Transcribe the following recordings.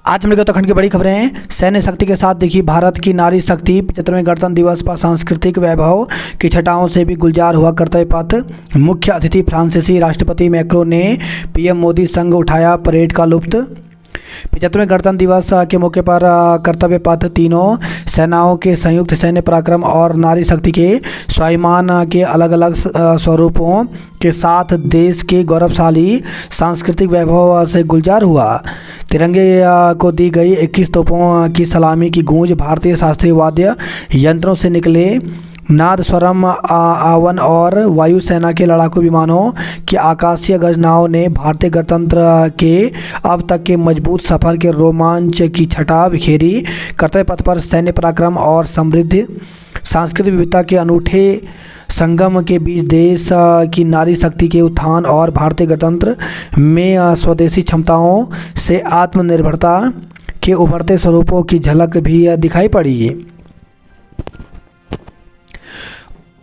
आज हम लोग उत्तराखंड की बड़ी खबरें हैं। सैन्य शक्ति के साथ दिखी भारत की नारी शक्ति। 75वें गणतंत्र दिवस पर सांस्कृतिक वैभव की छटाओं से भी गुलजार हुआ कर्तव्य पथ। मुख्य अतिथि फ्रांसीसी राष्ट्रपति मैक्रों ने पीएम मोदी संग उठाया परेड का लुत्फ। 75वें गणतंत्र दिवस के मौके पर कर्तव्य पथ तीनों सेनाओं के संयुक्त सैन्य पराक्रम और नारी शक्ति के स्वाभिमान के अलग अलग स्वरूपों के साथ देश के गौरवशाली सांस्कृतिक वैभव से गुलजार हुआ। तिरंगे को दी गई 21 तोपों की सलामी की गूंज, भारतीय शास्त्रीय वाद्य यंत्रों से निकले नाद, स्वरम, आवन और वायुसेना के लड़ाकू विमानों की आकाशीय गर्जनाओं ने भारतीय गणतंत्र के अब तक के मजबूत सफर के रोमांच की छटा बिखेरी। कर्तव्य पथ पर सैन्य पराक्रम और समृद्ध सांस्कृतिक विविधता के अनूठे संगम के बीच देश की नारी शक्ति के उत्थान और भारतीय गणतंत्र में स्वदेशी क्षमताओं से आत्मनिर्भरता के उभरते स्वरूपों की झलक भी दिखाई पड़ी।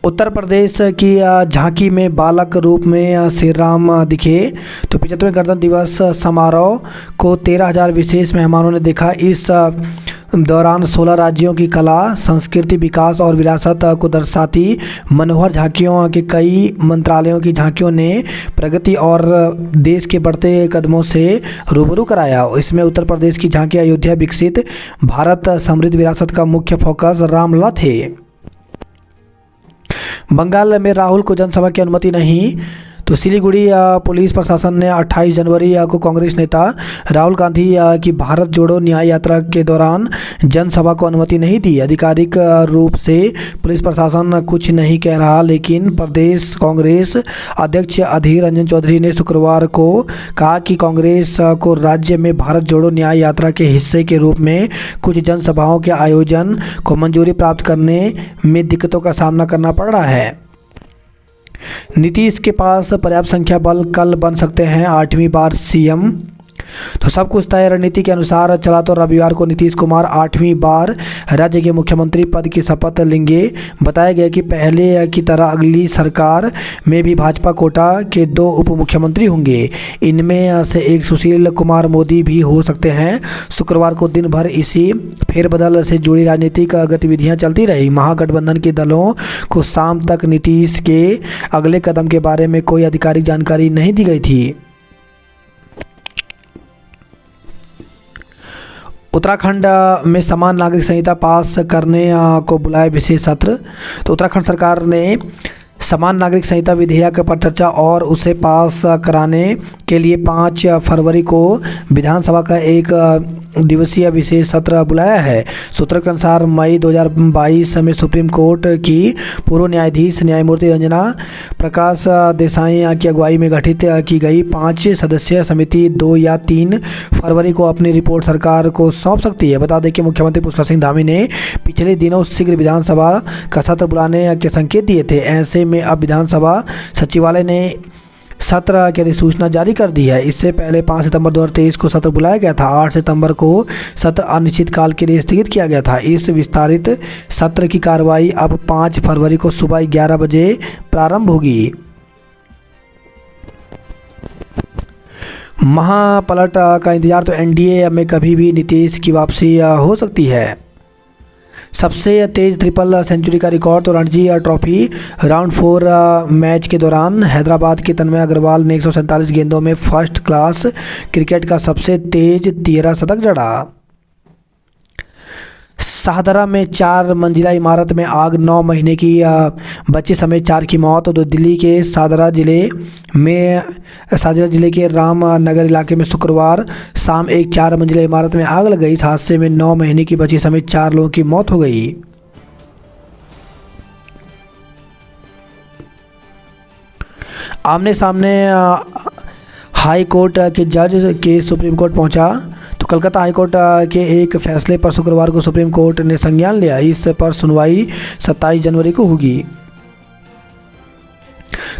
उत्तर प्रदेश की झांकी में बालक रूप में श्री राम दिखे। तो 75वें गणतंत्र दिवस समारोह को 13,000 विशेष मेहमानों ने देखा। इस दौरान 16 राज्यों की कला, संस्कृति, विकास और विरासत को दर्शाती मनोहर झांकियों के कई मंत्रालयों की झांकियों ने प्रगति और देश के बढ़ते कदमों से रूबरू कराया। इसमें उत्तर प्रदेश की झांकी अयोध्या, विकसित भारत, समृद्ध विरासत का मुख्य फोकस रामलला थे। बंगाल में राहुल को जनसभा की अनुमति नहीं। तो सिलीगुड़ी पुलिस प्रशासन ने 28 जनवरी को कांग्रेस नेता राहुल गांधी की भारत जोड़ो न्याय यात्रा के दौरान जनसभा को अनुमति नहीं दी। आधिकारिक रूप से पुलिस प्रशासन कुछ नहीं कह रहा, लेकिन प्रदेश कांग्रेस अध्यक्ष अधीर रंजन चौधरी ने शुक्रवार को कहा कि कांग्रेस को राज्य में भारत जोड़ो न्याय यात्रा के हिस्से के रूप में कुछ जनसभाओं के आयोजन को मंजूरी प्राप्त करने में दिक्कतों का सामना करना पड़ रहा है। नीतीश के पास पर्याप्त संख्या बल, कल बन सकते हैं 8वीं बार सीएम। तो सब कुछ तय रणनीति के अनुसार चला तो रविवार को नीतीश कुमार 8वीं बार राज्य के मुख्यमंत्री पद की शपथ लेंगे। बताया गया कि पहले की तरह अगली सरकार में भी भाजपा कोटा के 2 उप मुख्यमंत्री होंगे। इनमें से एक सुशील कुमार मोदी भी हो सकते हैं। शुक्रवार को दिन भर इसी फेरबदल से जुड़ी राजनीतिक गतिविधियां चलती रही। महागठबंधन के दलों को शाम तक नीतीश के अगले कदम के बारे में कोई आधिकारिक जानकारी नहीं दी गई थी। उत्तराखंड में समान नागरिक संहिता पास करने को बुलाए विशेष सत्र। तो उत्तराखंड सरकार ने समान नागरिक संहिता विधेयक पर चर्चा और उसे पास कराने के लिए 5 फरवरी को विधानसभा का 1 दिवसीय विशेष सत्र बुलाया है। सूत्रों के अनुसार मई 2022 में सुप्रीम कोर्ट की पूर्व न्यायाधीश न्यायमूर्ति रंजना प्रकाश देसाई की अगुवाई में गठित की गई 5 सदस्यीय समिति 2 या 3 फरवरी को अपनी रिपोर्ट सरकार को सौंप सकती है। बता दें कि मुख्यमंत्री पुष्कर सिंह धामी ने पिछले दिनों शीघ्र विधानसभा का सत्र बुलाने के संकेत दिए थे। ऐसे में अब विधानसभा सचिवालय ने सत्र की अधिसूचना जारी कर दी है। इससे पहले 5 सितंबर 2023 को सत्र बुलाया गया था। 8 सितंबर को सत्र अनिश्चितकाल के लिए स्थगित किया गया था। इस विस्तारित सत्र की कार्रवाई अब 5 फरवरी को सुबह 11 बजे प्रारंभ होगी। महापलट का इंतजार तो एनडीए में कभी भी नीतीश की वापसी हो सकती है। सबसे तेज ट्रिपल सेंचुरी का रिकॉर्ड तो रणजी ट्रॉफी राउंड 4 मैच के दौरान हैदराबाद के तन्मय अग्रवाल ने 147 गेंदों में फर्स्ट क्लास क्रिकेट का सबसे तेज 13 शतक जड़ा। शाहदरा में 4 मंजिला इमारत में आग, 9 महीने की बच्ची समेत 4 की मौत। तो दिल्ली के शाहदरा जिले के रामनगर इलाके में शुक्रवार शाम एक 4 मंजिला इमारत में आग लग गई। इस हादसे में 9 महीने की बच्ची समेत 4 लोगों की मौत हो गई। आमने सामने हाई कोर्ट के जज के सुप्रीम कोर्ट पहुंचा। तो कलकत्ता हाई कोर्ट के एक फैसले पर शुक्रवार को सुप्रीम कोर्ट ने संज्ञान लिया। इस पर सुनवाई 27 जनवरी को होगी।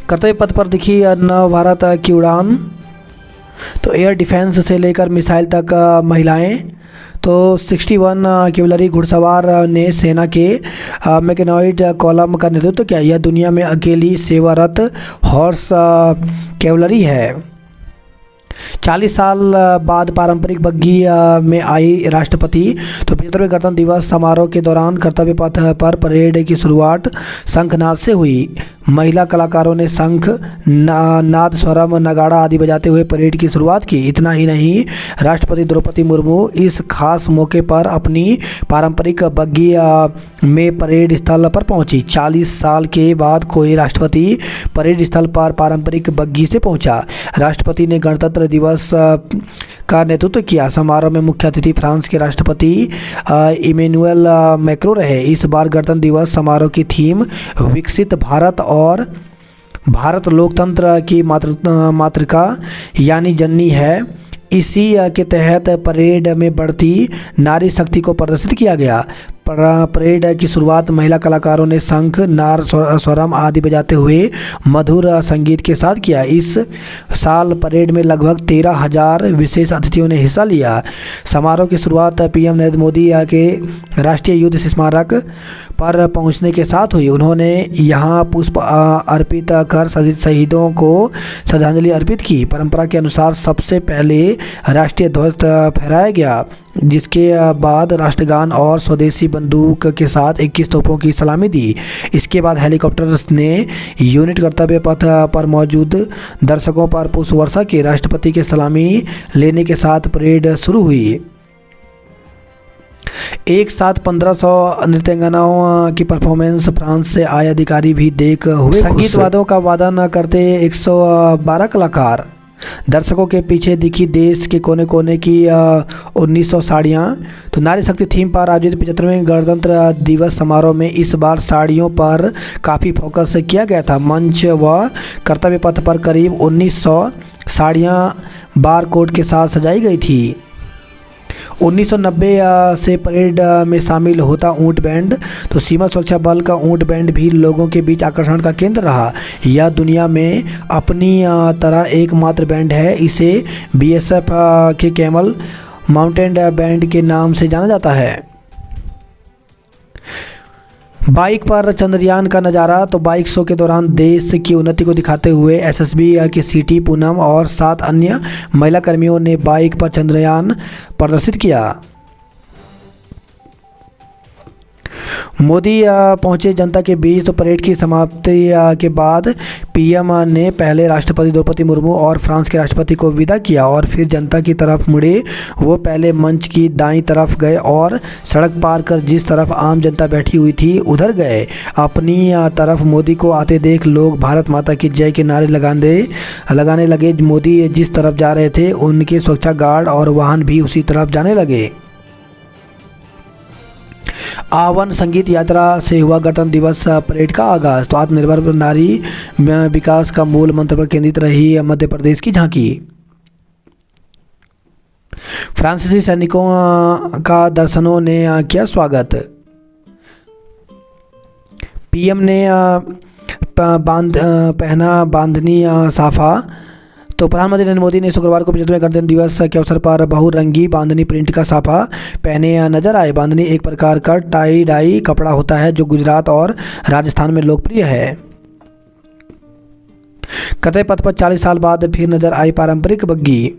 कर्तव्य पथ पर दिखी नव भारत की उड़ान। तो एयर डिफेंस से लेकर मिसाइल तक महिलाएं। तो 61 कैवलरी घुड़सवार ने सेना के मैकेनॉइड कॉलम का नेतृत्व किया। यह दुनिया में अकेली सेवारत हॉर्स कैवलरी है। 40 साल बाद पारंपरिक बग्गी में आई राष्ट्रपति। तो 75वें गणतंत्र दिवस समारोह के दौरान कर्तव्य पथ पर परेड की शुरुआत शंखनाद से हुई। महिला कलाकारों ने शंख नाद स्वरम नगाड़ा आदि बजाते हुए परेड की शुरुआत की। इतना ही नहीं, राष्ट्रपति द्रौपदी मुर्मू इस खास मौके पर अपनी पारंपरिक बग्गी में परेड स्थल पर पहुंची। 40 साल के बाद कोई राष्ट्रपति परेड स्थल पर पारंपरिक बग्गी से पहुंचा। राष्ट्रपति ने गणतंत्र दिवस का नेतृत्व किया। समारोह में मुख्य अतिथि फ्रांस के राष्ट्रपति इमैनुअल मैक्रों रहे। इस बार गणतंत्र दिवस समारोह की थीम विकसित भारत और भारत लोकतंत्र की मातृका यानी जननी है। इसी के तहत परेड में बढ़ती नारी शक्ति को प्रदर्शित किया गया। परेड की शुरुआत महिला कलाकारों ने शंख नार स्वरम आदि बजाते हुए मधुर संगीत के साथ किया। इस साल परेड में लगभग 13,000 विशेष अतिथियों ने हिस्सा लिया। समारोह की शुरुआत पीएम नरेंद्र मोदी के राष्ट्रीय युद्ध स्मारक पर पहुंचने के साथ हुई। उन्होंने यहां पुष्प अर्पित कर शहीदों को श्रद्धांजलि अर्पित की। परंपरा के अनुसार सबसे पहले राष्ट्रीय ध्वज फहराया गया, जिसके बाद राष्ट्रगान और स्वदेशी बंदूक के साथ 21 तोपों की सलामी दी। इसके बाद हेलीकॉप्टर्स ने यूनिट कर्तव्य पथ पर मौजूद दर्शकों पर पुष्प वर्षा की। राष्ट्रपति के सलामी लेने के साथ परेड शुरू हुई। एक साथ 1500 नृत्यांगनाओं की परफॉर्मेंस फ्रांस से आए अधिकारी भी देख हुए। संगीत वाद्यों का वादन करते 112 कलाकार। दर्शकों के पीछे दिखी देश के कोने कोने की 1900 साड़ियाँ। तो नारी शक्ति थीम पर आयोजित 75वें गणतंत्र दिवस समारोह में इस बार साड़ियों पर काफ़ी फोकस किया गया था। मंच व कर्तव्य पथ पर करीब 1900 साड़ियाँ बार कोड के साथ सजाई गई थी। 1990 से परेड में शामिल होता ऊंट बैंड। तो सीमा सुरक्षा बल का ऊंट बैंड भी लोगों के बीच आकर्षण का केंद्र रहा। यह दुनिया में अपनी तरह एकमात्र बैंड है। इसे बीएसएफ के कैमल माउंटेन बैंड के नाम से जाना जाता है। बाइक पर चंद्रयान का नज़ारा। तो बाइक शो के दौरान देश की उन्नति को दिखाते हुए एसएसबी की सीटी पूनम और 7 अन्य महिला कर्मियों ने बाइक पर चंद्रयान प्रदर्शित किया। मोदी पहुंचे जनता के बीच। तो परेड की समाप्ति के बाद पीएम ने पहले राष्ट्रपति द्रौपदी मुर्मू और फ्रांस के राष्ट्रपति को विदा किया और फिर जनता की तरफ मुड़े। वो पहले मंच की दाईं तरफ गए और सड़क पार कर जिस तरफ आम जनता बैठी हुई थी उधर गए। अपनी तरफ मोदी को आते देख लोग भारत माता की जय के नारे लगाने लगे। मोदी जिस तरफ जा रहे थे उनके सुरक्षा गार्ड और वाहन भी उसी तरफ जाने लगे। आह्वान संगीत यात्रा से हुआ गणतंत्र दिवस परेड का आगाज। तो आत्मनिर्भर नारी विकास का मूल मंत्र पर केंद्रित रही मध्य प्रदेश की झांकी। फ्रांसीसी सैनिकों का दर्शनों ने किया स्वागत। पीएम ने पहना बांधनी साफा। तो प्रधानमंत्री नरेंद्र मोदी ने शुक्रवार को 75वें गणतंत्र दिवस के अवसर पर बहुरंगी बांधनी प्रिंट का साफा पहने नजर आए। बांधनी एक प्रकार का टाई डाई कपड़ा होता है जो गुजरात और राजस्थान में लोकप्रिय है। कर्तव्य पथ पर 40 साल बाद फिर नजर आई पारंपरिक बग्गी।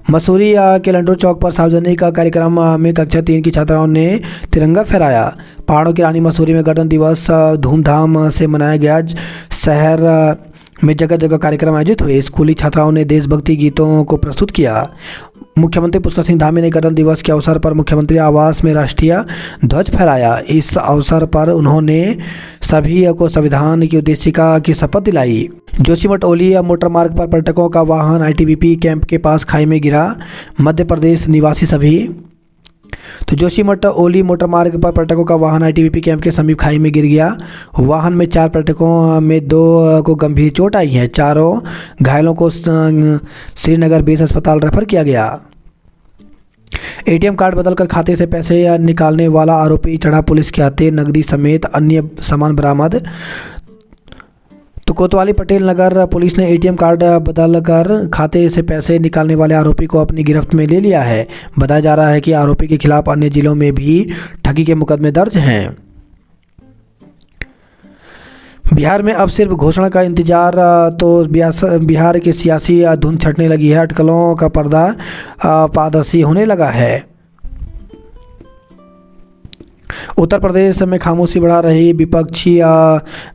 मसूरी के लंडोर चौक पर सार्वजनिक कार्यक्रम में कक्षा 3 की छात्राओं ने तिरंगा फहराया। पहाड़ों की रानी मसूरी में गणतंत्र दिवस धूमधाम से मनाया गया। शहर में जगह जगह कार्यक्रम आयोजित हुए। स्कूली छात्राओं ने देशभक्ति गीतों को प्रस्तुत किया। मुख्यमंत्री पुष्कर सिंह धामी ने गणतंत्र दिवस के अवसर पर मुख्यमंत्री आवास में राष्ट्रीय ध्वज फहराया। इस अवसर पर उन्होंने सभी को संविधान की उद्देशिका की शपथ दिलाई। जोशीमठ ओली मोटर मार्ग पर पर्यटकों का वाहन आईटीबीपी कैंप के पास खाई में गिरा। मध्य प्रदेश निवासी सभी। तो जोशीमठ ओली मोटर मार्ग पर पर्यटकों का वाहन आईटीबीपी कैंप के समीप खाई में गिर गया। वाहन में 4 पर्यटकों में 2 को गंभीर चोट आई है। चारों घायलों को श्रीनगर बेस अस्पताल रेफर किया गया। एटीएम कार्ड बदलकर खाते से पैसे निकालने वाला आरोपी चढ़ा पुलिस के हाथे। नकदी समेत अन्य सामान बरामद। तो कोतवाली पटेल नगर पुलिस ने एटीएम कार्ड बदलकर खाते से पैसे निकालने वाले आरोपी को अपनी गिरफ्त में ले लिया है। बताया जा रहा है कि आरोपी के खिलाफ अन्य जिलों में भी ठगी के मुकदमे दर्ज हैं। बिहार में अब सिर्फ घोषणा का इंतजार, तो बिहार की सियासी धुन छटने लगी है। अटकलों का पर्दा पारदर्शी होने लगा है। उत्तर प्रदेश में खामोशी बढ़ा रही विपक्षी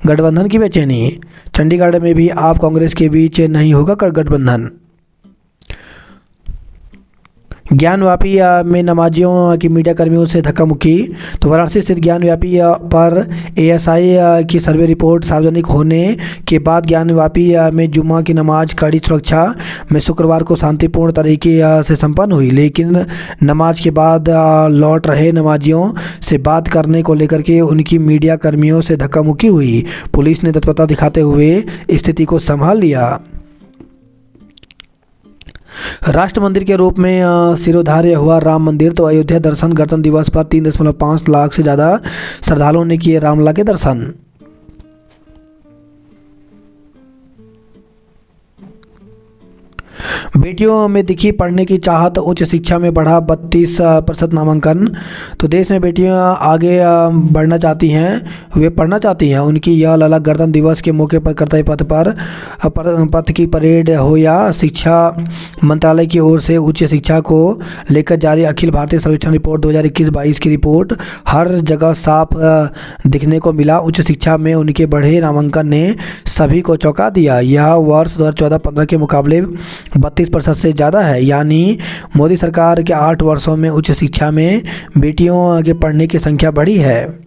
गठबंधन की बेचैनी। चंडीगढ़ में भी आप कांग्रेस के बीच नहीं होगा गठबंधन। ज्ञानवापी में नमाजियों की मीडिया कर्मियों से धक्का मुक्की। तो वाराणसी स्थित ज्ञानवापी पर एएसआई की सर्वे रिपोर्ट सार्वजनिक होने के बाद ज्ञानवापी में जुम्मा की नमाज कड़ी सुरक्षा में शुक्रवार को शांतिपूर्ण तरीके से संपन्न हुई, लेकिन नमाज के बाद लौट रहे नमाजियों से बात करने को लेकर के उनकी मीडिया कर्मियों से धक्का मुक्की हुई। पुलिस ने तत्परता दिखाते हुए स्थिति को संभाल लिया। राष्ट्र मंदिर के रूप में सिरोधार्य हुआ राम मंदिर। तो अयोध्या दर्शन गणतंत्र दिवस पर 3.5 लाख से ज़्यादा श्रद्धालुओं ने किए रामलला के दर्शन। बेटियों में दिखी पढ़ने की चाहत, उच्च शिक्षा में बढ़ा 32% नामांकन। तो देश में बेटियां आगे बढ़ना चाहती हैं, वे पढ़ना चाहती हैं। उनकी यह ललक गणतंत्र दिवस के मौके पर कर्तव्य पथ की परेड हो या शिक्षा मंत्रालय की ओर से उच्च शिक्षा को लेकर जारी अखिल भारतीय सर्वेक्षण रिपोर्ट 2021-22 की रिपोर्ट हर जगह साफ दिखने को मिला। उच्च शिक्षा में उनके बढ़े नामांकन ने सभी को चौंका दिया। यह वर्ष 2014-15 के मुकाबले 32% से ज़्यादा है। यानी मोदी सरकार के 8 वर्षों में उच्च शिक्षा में बेटियों के पढ़ने की संख्या बढ़ी है।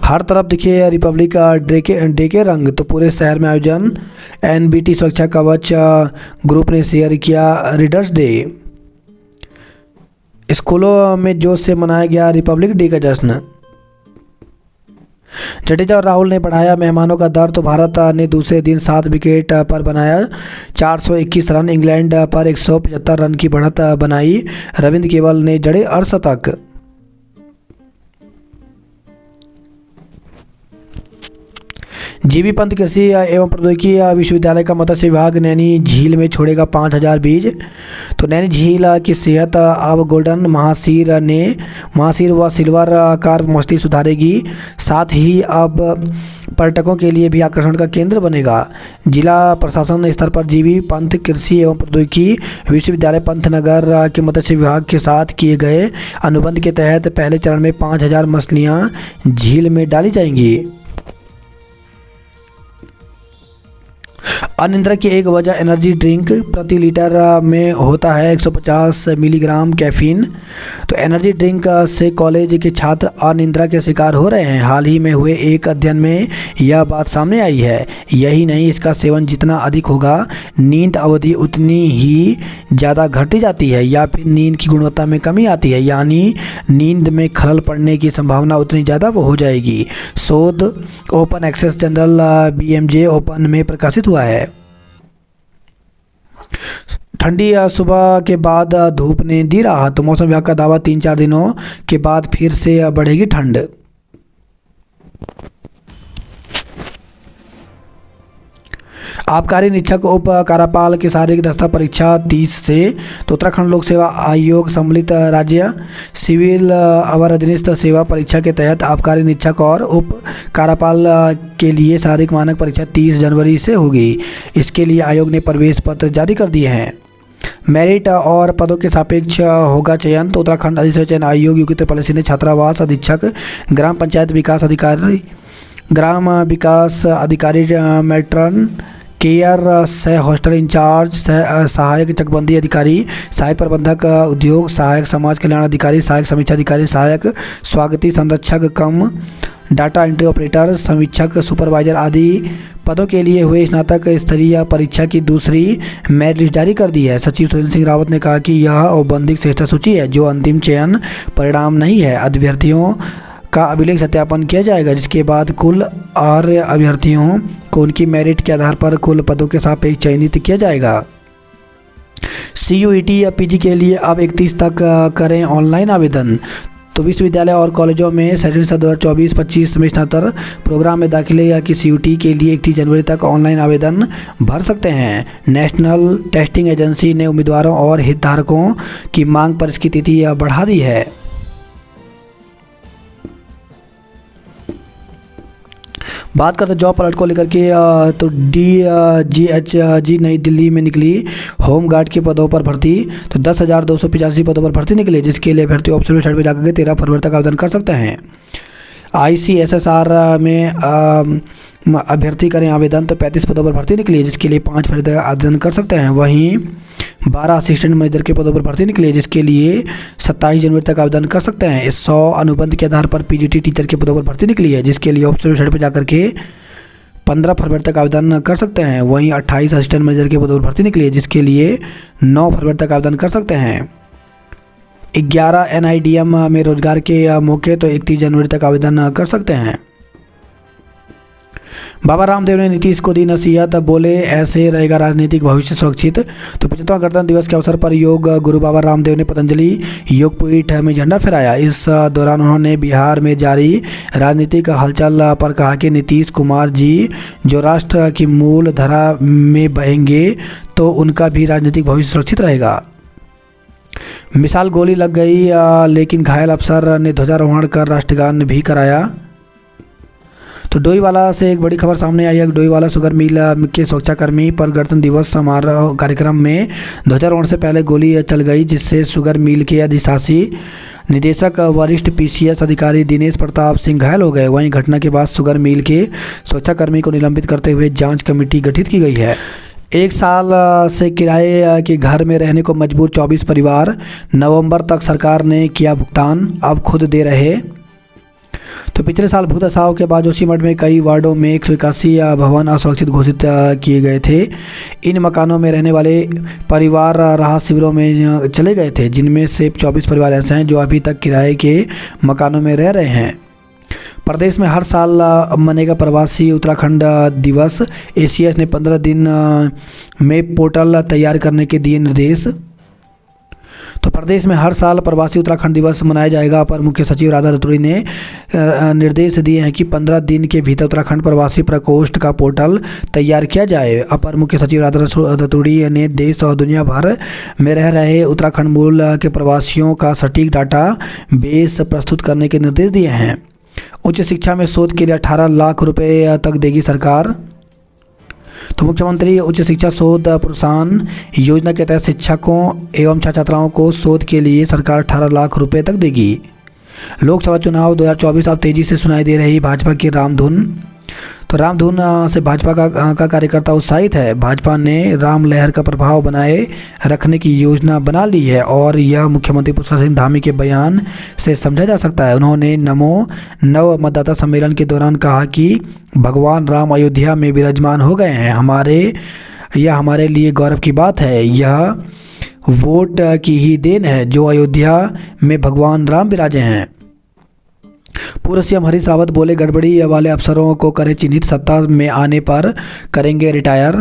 हर तरफ दिखे रिपब्लिक डे के रंग। तो पूरे शहर में आयोजन। एनबीटी सुरक्षा कवच ग्रुप ने शेयर किया रीडर्स डे। स्कूलों में जोश से मनाया गया रिपब्लिक डे का जश्न। जडेजा और राहुल ने बढ़ाया मेहमानों का दर। तो भारत ने दूसरे दिन 7 विकेट पर बनाया 421 रन। इंग्लैंड पर 175 रन की बढ़त बनाई। रविंद्र केवल ने जड़े अर्धशतक। जीबी पंत कृषि एवं प्रौद्योगिकी विश्वविद्यालय का मत्स्य विभाग नैनी झील में छोड़ेगा 5000 बीज। तो नैनी झील की सेहत अब गोल्डन महासीर व सिल्वर कार मछली सुधारेगी। साथ ही अब पर्यटकों के लिए भी आकर्षण का केंद्र बनेगा। जिला प्रशासन स्तर पर जीबी पंत कृषि एवं प्रौद्योगिकी विश्वविद्यालय पंतनगर के मत्स्य विभाग के साथ किए गए अनुबंध के तहत पहले चरण में 5000 मछलियाँ झील में डाली जाएंगी। अनिद्रा की एक वजह एनर्जी ड्रिंक। प्रति लीटर में होता है 150 मिलीग्राम कैफीन। तो एनर्जी ड्रिंक से कॉलेज के छात्र अनिद्रा के शिकार हो रहे हैं। हाल ही में हुए एक अध्ययन में यह बात सामने आई है। यही नहीं, इसका सेवन जितना अधिक होगा नींद अवधि उतनी ही ज़्यादा घटती जाती है या फिर नींद की गुणवत्ता में कमी आती है, यानी नींद में खलल पड़ने की संभावना उतनी ज़्यादा हो जाएगी। शोध open access journal BMJ open में प्रकाशित हुआ है। ठंडी सुबह के बाद धूप ने दी राहत। तो मौसम विभाग का दावा 3-4 दिनों के बाद फिर से बढ़ेगी ठंड। आबकारी निरीक्षक उप कार्यपाल की शारीरिक दक्षता परीक्षा 30 से। तो उत्तराखंड लोक सेवा आयोग सम्मिलित राज्य सिविल अवर अधीनस्थ सेवा परीक्षा के तहत आबकारी निरीक्षक और उप कार्यपाल के लिए शारीरिक मानक परीक्षा 30 जनवरी से होगी। इसके लिए आयोग ने प्रवेश पत्र जारी कर दिए हैं। मेरिट और पदों के सापेक्ष होगा चयन। तो उत्तराखंड अधिसूचना चयन आयोग योग्यता पॉलिसी ने छात्रावास अधीक्षक, ग्राम पंचायत विकास अधिकारी, मैट्रन केयर, सह हॉस्टल इंचार्ज, सहायक चकबंदी अधिकारी, सहायक प्रबंधक उद्योग, सहायक समाज कल्याण अधिकारी, सहायक समीक्षा अधिकारी, सहायक स्वागती संरक्षक कम डाटा एंट्री ऑपरेटर, समीक्षक, सुपरवाइजर आदि पदों के लिए हुए स्नातक स्तरीय परीक्षा की दूसरी मेरिट लिस्ट जारी कर दी है। सचिव सुरेंद्र सिंह रावत ने कहा कि यह औपबंधिक श्रेष्ठता सूची है जो अंतिम चयन परिणाम नहीं है। अभ्यर्थियों का अभिलेख सत्यापन किया जाएगा, जिसके बाद कुल आर्य अभ्यर्थियों को उनकी मेरिट के आधार पर कुल पदों के सापेक्ष चयनित किया जाएगा। CUET या PG के लिए अब 31 तक करें ऑनलाइन आवेदन। तो विश्वविद्यालय और कॉलेजों में शैक्षणिक सत्र 2024-25 में स्नातक प्रोग्राम में दाखिले या कि CUET के लिए 31 जनवरी तक ऑनलाइन आवेदन भर सकते हैं। नेशनल टेस्टिंग एजेंसी ने उम्मीदवारों और हितधारकों की मांग पर इसकी तिथि बढ़ा दी है। बात करते हैं जॉब अलर्ट को लेकर के तो DGHG नई दिल्ली में निकली होम गार्ड के पदों पर भर्ती। तो 10,285 पदों पर भर्ती निकली, जिसके लिए अभ्यर्थी ऑप्शन वेबसाइट पर जाकर के 13 फरवरी तक आवेदन कर सकते हैं। ICSSR में अभ्यर्थी करें आवेदन। तो 35 पदों पर भर्ती निकली, जिसके लिए 5 फरवरी तक आवेदन कर सकते हैं। वहीं 12 असिस्टेंट मैनेजर के पदों पर भर्ती निकली, जिसके लिए 27 जनवरी तक आवेदन कर सकते हैं। 100 अनुबंध के आधार पर PGT टीचर के पदों पर भर्ती निकली है, जिसके लिए ऑप्शन वेबसाइट पर जाकर के 15 फरवरी तक आवेदन कर सकते हैं। वहीं 28 असिस्टेंट मैनेजर के पदों पर भर्ती निकली है, जिसके लिए 9 फरवरी तक आवेदन कर सकते हैं। 11 NIDM में रोजगार के मौके तो 31 जनवरी तक आवेदन कर सकते हैं। बाबा रामदेव ने नीतीश को दी नसीहत, बोले ऐसे रहेगा राजनीतिक भविष्य सुरक्षित। तो 75वां गणतंत्र दिवस के अवसर पर योग गुरु बाबा रामदेव ने पतंजलि योगपीठ में झंडा फहराया। इस दौरान उन्होंने बिहार में जारी राजनीतिक हलचल पर कहा कि नीतीश कुमार जी जो राष्ट्र की मूल धारा में बहेंगे तो उनका भी राजनीतिक भविष्य सुरक्षित रहेगा। मिसाल गोली लग गई लेकिन घायल अफसर ने ध्वजारोहण कर राष्ट्रगान भी कराया। तो डोईवाला से एक बड़ी खबर सामने आई है। डोईवाला शुगर मिल के सुरक्षाकर्मी पर गणतंत्र दिवस समारोह कार्यक्रम में ध्वजारोहण से पहले गोली चल गई, जिससे शुगर मिल के अधिशासी निदेशक वरिष्ठ PCS अधिकारी दिनेश प्रताप सिंह घायल हो गए। वहीं घटना के बाद शुगर मिल के सुरक्षाकर्मी को निलंबित करते हुए जांच कमेटी गठित की गई है। 1 साल से किराए के घर में रहने को मजबूर 24 परिवार, नवंबर तक सरकार ने किया भुगतान, अब खुद दे रहे। तो पिछले साल भूदसाव के बाद जोशीमठ में कई वार्डों में 181 भवन असुरक्षित घोषित किए गए थे। इन मकानों में रहने वाले परिवार राहत शिविरों में चले गए थे, जिनमें से 24 परिवार ऐसे हैं जो अभी तक किराए के मकानों में रह रहे हैं। प्रदेश में हर साल मनेगा प्रवासी उत्तराखंड दिवस। ACS ने 15 दिन में पोर्टल तैयार करने के दिए निर्देश। तो प्रदेश में हर साल प्रवासी उत्तराखंड दिवस मनाया जाएगा। अपर मुख्य सचिव राधा रतूड़ी ने निर्देश दिए हैं कि 15 दिन के भीतर उत्तराखंड प्रवासी प्रकोष्ठ का पोर्टल तैयार किया जाए। अपर मुख्य सचिव राधा रतूड़ी ने देश और दुनिया भर में रह रहे उत्तराखंड मूल के प्रवासियों का सटीक डाटा बेस प्रस्तुत करने के निर्देश दिए हैं। उच्च शिक्षा में शोध के लिए 18 लाख रुपए तक देगी सरकार। तो मुख्यमंत्री उच्च शिक्षा शोध प्रोत्साहन योजना के तहत शिक्षकों एवं छात्र छात्राओं को शोध के लिए सरकार 18 लाख रुपए तक देगी। लोकसभा चुनाव 2024 अब तेजी से सुनाई दे रही भाजपा की रामधुन। तो रामधुन से भाजपा का कार्यकर्ता उत्साहित है। भाजपा ने राम लहर का प्रभाव बनाए रखने की योजना बना ली है और यह मुख्यमंत्री पुष्कर सिंह धामी के बयान से समझा जा सकता है। उन्होंने नमो नव मतदाता सम्मेलन के दौरान कहा कि भगवान राम अयोध्या में विराजमान हो गए हैं। यह हमारे लिए गौरव की बात है। यह वोट की ही देन है जो अयोध्या में भगवान राम विराजे हैं। पूर्व CM हरीश रावत बोले गड़बड़ी वाले अफसरों को करें चिन्हित, सत्ता में आने पर करेंगे रिटायर।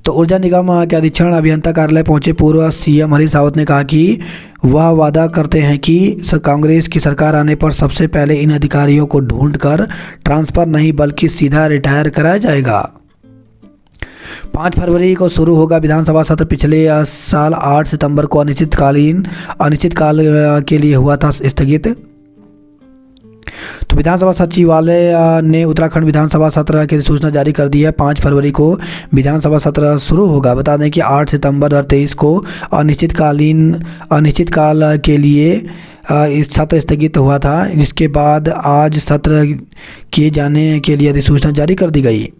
तो ऊर्जा निगम के अधीक्षण अभियंता कार्यालय पहुंचे पूर्व CM हरीश रावत ने कहा कि वह वादा करते हैं कि कांग्रेस की सरकार आने पर सबसे पहले इन अधिकारियों को ढूंढकर ट्रांसफर नहीं बल्कि सीधा रिटायर कराया जाएगा। 5 फरवरी को शुरू होगा विधानसभा सत्र। पिछले साल 8 सितंबर को अनिश्चितकाल के लिए हुआ था स्थगित। तो विधानसभा सचिवालय ने उत्तराखंड विधानसभा सत्र की सूचना जारी कर दी है। 5 फरवरी को विधानसभा सत्र शुरू होगा। बता दें कि 8 सितंबर 2023 को अनिश्चितकाल के लिए इस सत्र स्थगित हुआ था, जिसके बाद आज सत्र किए जाने के लिए अधिसूचना जारी कर दी गई।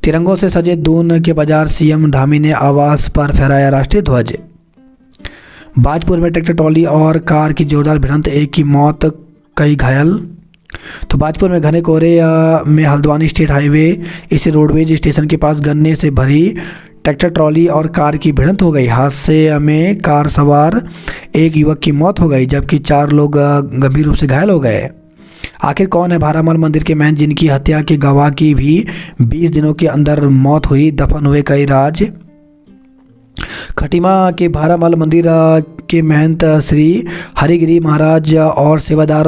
तिरंगों से सजे दून के बाजार, CM धामी ने आवास पर फहराया राष्ट्रीय ध्वज। बाजपुर में ट्रैक्टर ट्रॉली और कार की जोरदार भिड़ंत, एक की मौत कई घायल। तो बाजपुर में घने कोहरे में हल्द्वानी स्टेट हाईवे इस रोडवेज स्टेशन के पास गन्ने से भरी ट्रैक्टर ट्रॉली और कार की भिड़ंत हो गई। हादसे में कार सवार एक युवक की मौत हो गई, जबकि 4 लोग गंभीर रूप से घायल हो गए। आखिर कौन है भारामल मंदिर के महंत जिनकी हत्या के गवाह की भी 20 दिनों के अंदर मौत हुई, दफन हुए कई राज। खटीमा के भारामल मंदिर के महंत श्री हरिगिरी महाराज और सेवादार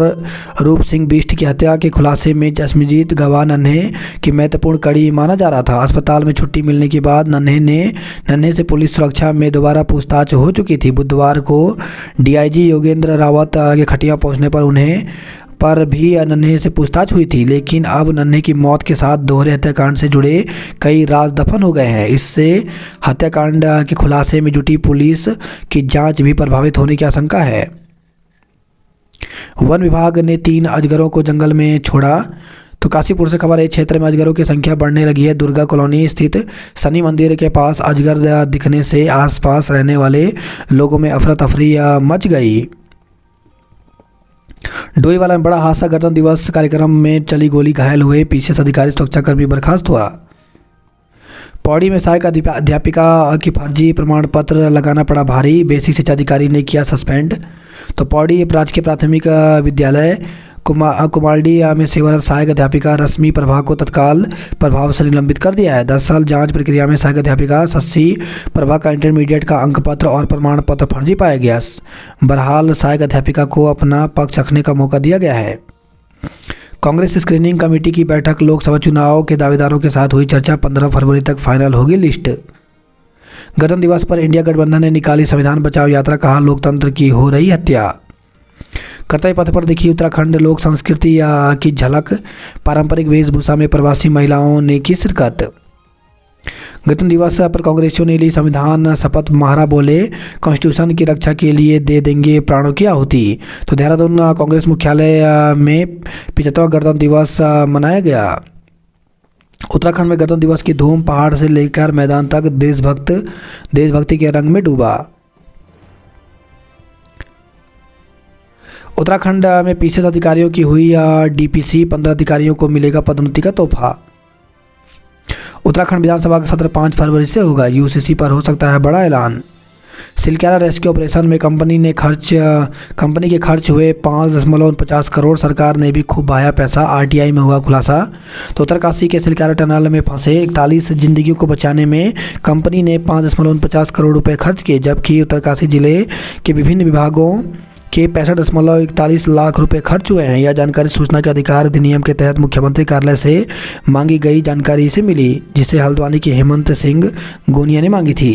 रूप सिंह बिष्ट की हत्या के खुलासे में चश्मदीद गवाह नन्हे की महत्वपूर्ण कड़ी माना जा रहा था। अस्पताल में छुट्टी मिलने के बाद नन्हे से पुलिस सुरक्षा में दोबारा पूछताछ हो चुकी थी। बुधवार को DIG योगेंद्र रावत के खटिया पहुंचने पर उन्हें पर भी नन्हे से पूछताछ हुई थी, लेकिन अब नन्हे की मौत के साथ दोहरे हत्याकांड से जुड़े कई राज दफन हो गए हैं। इससे हत्याकांड के खुलासे में जुटी पुलिस की जांच भी प्रभावित होने की आशंका है। वन विभाग ने 3 अजगरों को जंगल में छोड़ा। तो काशीपुर से खबर है, क्षेत्र में अजगरों की संख्या बढ़ने लगी है। दुर्गा कॉलोनी स्थित शनि मंदिर के पास अजगर दिखने से आसपास रहने वाले लोगों में अफरा तफरी मच गई। डोईवाला में बड़ा हादसा, गणतंत्र दिवस कार्यक्रम में चली गोली, घायल हुए पीसीएस अधिकारी, सुरक्षाकर्मी बर्खास्त हुआ। पौड़ी में सहायक अध्यापिका की फर्जी प्रमाण पत्र लगाना पड़ा भारी, बेसिक शिक्षा अधिकारी ने किया सस्पेंड। तो पौड़ी राजकीय प्राथमिक विद्यालय कुमारडी में सेवारत सहायक अध्यापिका रश्मि प्रभा को तत्काल प्रभाव से निलंबित कर दिया है। 10 साल जांच प्रक्रिया में सहायक अध्यापिका शशि प्रभा का इंटरमीडिएट का अंक पत्र और प्रमाण पत्र फर्जी पाया गया। बहरहाल सहायक अध्यापिका को अपना पक्ष रखने का मौका दिया गया है। कांग्रेस स्क्रीनिंग कमेटी की बैठक, लोकसभा चुनाव के दावेदारों के साथ हुई चर्चा, 15 फरवरी तक फाइनल होगी लिस्ट। गणतंत्र दिवस पर इंडिया गठबंधन ने निकाली संविधान बचाओ यात्रा, कहा लोकतंत्र की हो रही हत्या। कर्तव्य पथ पर दिखी उत्तराखंड लोक संस्कृति की झलक, पारंपरिक वेशभूषा में प्रवासी महिलाओं ने की शिरकत। गणतंत्र दिवस पर कांग्रेसियों ने ली संविधान शपथ, महारा बोले कॉन्स्टिट्यूशन की रक्षा के लिए दे देंगे प्राणों की आहुति। तो देहरादून कांग्रेस मुख्यालय में 75वां गणतंत्र दिवस मनाया गया। उत्तराखंड में गणतंत्र दिवस की धूम, पहाड़ से लेकर मैदान तक देशभक्ति के रंग में डूबा। उत्तराखंड में पीसीएस अधिकारियों की हुई डीपीसी, 15 अधिकारियों को मिलेगा पदोन्नति का तोहफा। उत्तराखंड विधानसभा का सत्र 5 फरवरी से होगा, यूसीसी पर हो सकता है बड़ा ऐलान। सिलक्यारा रेस्क्यू ऑपरेशन में कंपनी के खर्च हुए 5.49 करोड़, सरकार ने भी खूब बहाया पैसा, आरटीआई में हुआ खुलासा। तो उत्तरकाशी के सिलक्यारा टनल में फंसे 41 जिंदगियों को बचाने में कंपनी ने 5.49 करोड़ रुपए खर्च किए, जबकि उत्तरकाशी जिले के विभिन्न विभागों के 65.41 लाख रुपए खर्च हुए हैं। यह जानकारी सूचना के अधिकार अधिनियम के तहत मुख्यमंत्री कार्यालय से मांगी गई जानकारी से मिली, जिसे हल्द्वानी के हेमंत सिंह गोनिया ने मांगी थी।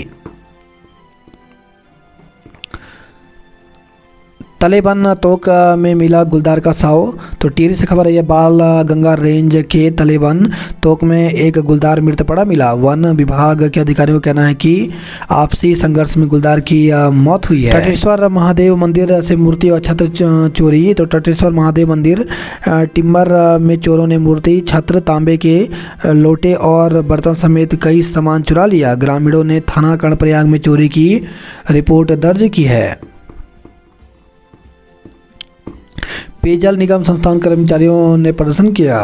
तलेबन तोक में मिला गुलदार का साव। तो टिहरी से खबर है, यह बाल गंगा रेंज के तलेबन तोक में एक गुलदार मृत पड़ा मिला। वन विभाग के अधिकारियों का कहना है कि आपसी संघर्ष में गुलदार की मौत हुई है। टटेश्वर महादेव मंदिर से मूर्ति और छत्र चोरी। तो टटेश्वर महादेव मंदिर टिम्बर में चोरों ने मूर्ति, छत्र, तांबे के लोटे और बर्तन समेत कई सामान चुरा लिया। ग्रामीणों ने थाना कर्णप्रयाग में चोरी की रिपोर्ट दर्ज की है। पेयजल निगम संस्थान कर्मचारियों ने प्रदर्शन किया।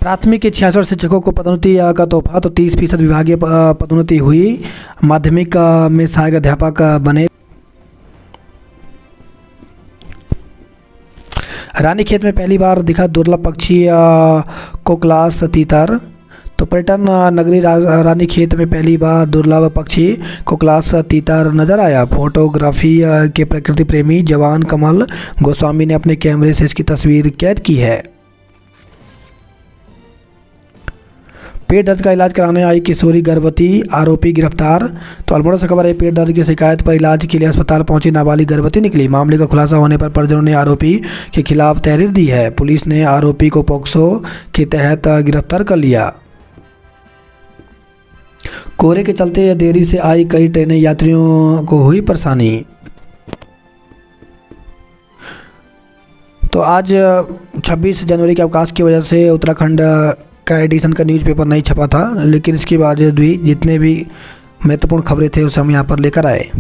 प्राथमिक के 66 शिक्षकों को पदोन्नति का तोहफा। तो 30% विभागीय पदोन्नति हुई। माध्यमिक में सहायक अध्यापक बने। रानीखेत में पहली बार दिखा दुर्लभ पक्षी कोकलास तीतर। तो पर्यटन नगरी रानीखेत में पहली बार दुर्लभ पक्षी कोकलास तीतर नजर आया। फोटोग्राफी के प्रकृति प्रेमी जवान कमल गोस्वामी ने अपने कैमरे से इसकी तस्वीर कैद की है। पेट दर्द का इलाज कराने आई किशोरी गर्भवती, आरोपी गिरफ्तार। तो अल्मोड़ा से खबर है, पेट दर्द की शिकायत पर इलाज के लिए अस्पताल पहुंची नाबालिग गर्भवती निकली। मामले का खुलासा होने पर परिजनों ने आरोपी के खिलाफ तहरीर दी है। पुलिस ने आरोपी को पोक्सो के तहत गिरफ्तार कर लिया। कोहरे के चलते देरी से आई कई ट्रेनें, यात्रियों को हुई परेशानी। तो आज 26 जनवरी के अवकाश की वजह से उत्तराखंड का एडिशन का न्यूज़पेपर नहीं छपा था, लेकिन इसके बाद भी जितने भी महत्वपूर्ण खबरें थे उसे हम यहाँ पर लेकर आए।